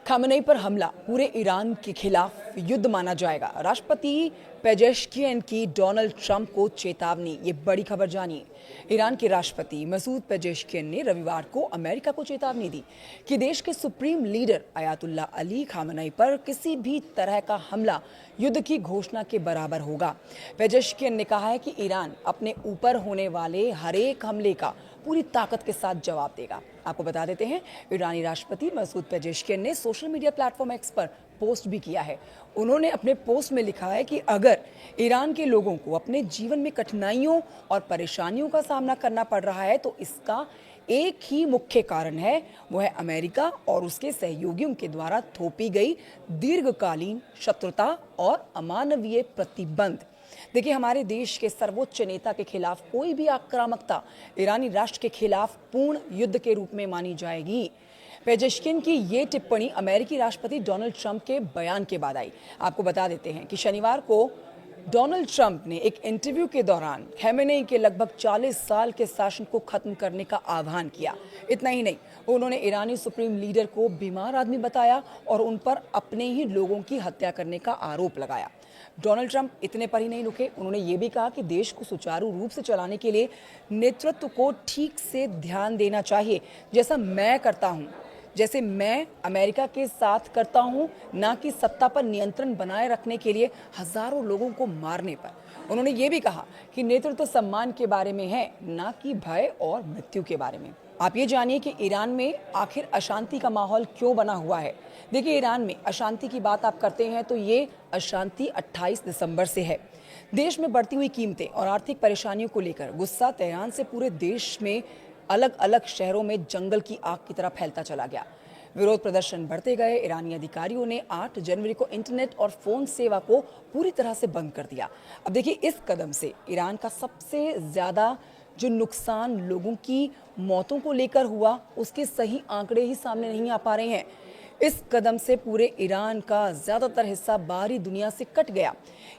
Khamenei पर हमला पूरे ईरान के खिलाफ युद्ध माना जाएगा। राष्ट्रपति पेजेश्कियन की डोनाल्ड ट्रंप को चेतावनी। ये बड़ी खबर जानिए। ईरान के राष्ट्रपति मसूद पेजेश्कियन ने रविवार को अमेरिका को चेतावनी दी कि देश के supreme leader Ayatollah Ali Khamenei पर किसी भी तरह का हमला युद्ध की घोषणा के बराबर होगा। पेजेश्कियन ने कहा है कि ईरान अपने ऊपर होने वाले हर एक हमले का पूरी ताकत के साथ जवाब देगा। आपको बता देते हैं, ईरानी राष्ट्रपति मसूद पेजेश्कियन ने सोशल मीडिया प्लेटफॉर्म एक्स पर पोस्ट भी किया है। उन्होंने अपने पोस्ट में लिखा है कि अगर ईरान के लोगों को अपने जीवन में कठिनाइयों और परेशानियों का सामना करना पड़ रहा है तो इसका एक ही मुख्य कारण है, वो है अमेरिका और उसके सहयोगियों के द्वारा थोपी गई दीर्घकालीन शत्रुता और अमानवीय प्रतिबंध। देखिए, हमारे देश के सर्वोच्च नेता के खिलाफ कोई भी आक्रामकता ईरानी राष्ट्र के खिलाफ पूर्ण युद्ध के रूप में मानी जाएगी। पेजेश्कियन की ये टिप्पणी अमेरिकी राष्ट्रपति डोनाल्ड ट्रंप के बयान के बाद आई। आपको बता देते हैं कि शनिवार को डोनाल्ड ट्रंप ने एक इंटरव्यू के दौरान खामेनेई के लगभग 40 साल के शासन को खत्म करने का आह्वान किया। इतना ही नहीं, उन्होंने ईरानी सुप्रीम लीडर को बीमार आदमी बताया और उन पर अपने ही लोगों की हत्या करने का आरोप लगाया। डोनाल्ड ट्रंप इतने पर ही नहीं रुके, उन्होंने ये भी कहा कि देश को सुचारू रूप से चलाने के लिए नेतृत्व को ठीक से ध्यान देना चाहिए, जैसे मैं अमेरिका के साथ करता हूं, ना कि सत्ता पर नियंत्रण बनाए रखने के लिए हजारों लोगों को मारने पर। उन्होंने ये भी कहा कि नेतृत्व सम्मान के बारे में है, ना कि भय और मृत्यु के बारे में। आप ये जानिए कि ईरान में आखिर अशांति का माहौल क्यों बना हुआ है। देखिए, ईरान में अशांति की बात आप करते हैं तो ये अशांति 28 दिसंबर से है। देश में बढ़ती हुई कीमतें और आर्थिक परेशानियों को लेकर गुस्सा तेहरान से पूरे देश में अलग अलग शहरों में जंगल की आग की तरह फैलता चला गया। विरोध प्रदर्शन बढ़ते गए। ईरानी अधिकारियों ने 8 जनवरी को इंटरनेट और फोन सेवा को पूरी तरह से बंद कर दिया। अब देखिए, इस कदम से ईरान का सबसे ज्यादा जो नुकसान लोगों की मौतों को लेकर हुआ, उसके सही आंकड़े ही सामने नहीं आ पा रहे हैं। इस कदम से पूरे ईरान का ज्यादातर हिस्सा बाहरी दुनिया से कट गया।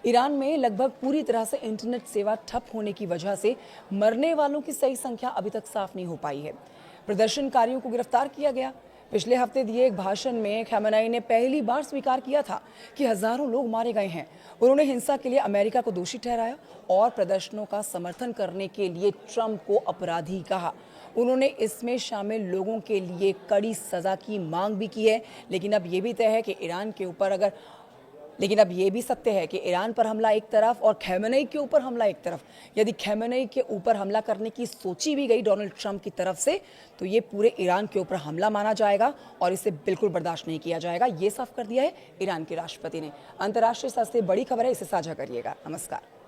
ईरान में लगभग पूरी तरह से इंटरनेट सेवा ठप होने की वजह से मरने वालों की सही संख्या अभी तक साफ नहीं हो पाई है। प्रदर्शनकारियों को गिरफ्तार किया गया। पिछले हफ्ते दिए एक भाषण में खामेनेई ने पहली बार स्वीकार किया था कि हजारों लोग मारे गए हैं। उन्होंने हिंसा के लिए अमेरिका को दोषी ठहराया और प्रदर्शनों का समर्थन करने के लिए ट्रंप को अपराधी कहा। उन्होंने इसमें शामिल लोगों के लिए कड़ी सजा की मांग भी की है। लेकिन अब ये भी सत्य है कि ईरान पर हमला एक तरफ और खामेनेई के ऊपर हमला एक तरफ। यदि खामेनेई के ऊपर हमला करने की सोची भी गई डोनाल्ड ट्रंप की तरफ से, तो ये पूरे ईरान के ऊपर हमला माना जाएगा और इसे बिल्कुल बर्दाश्त नहीं किया जाएगा। ये साफ कर दिया है ईरान के राष्ट्रपति ने। अंतर्राष्ट्रीय स्तर से बड़ी खबर है, इसे साझा करिएगा। नमस्कार।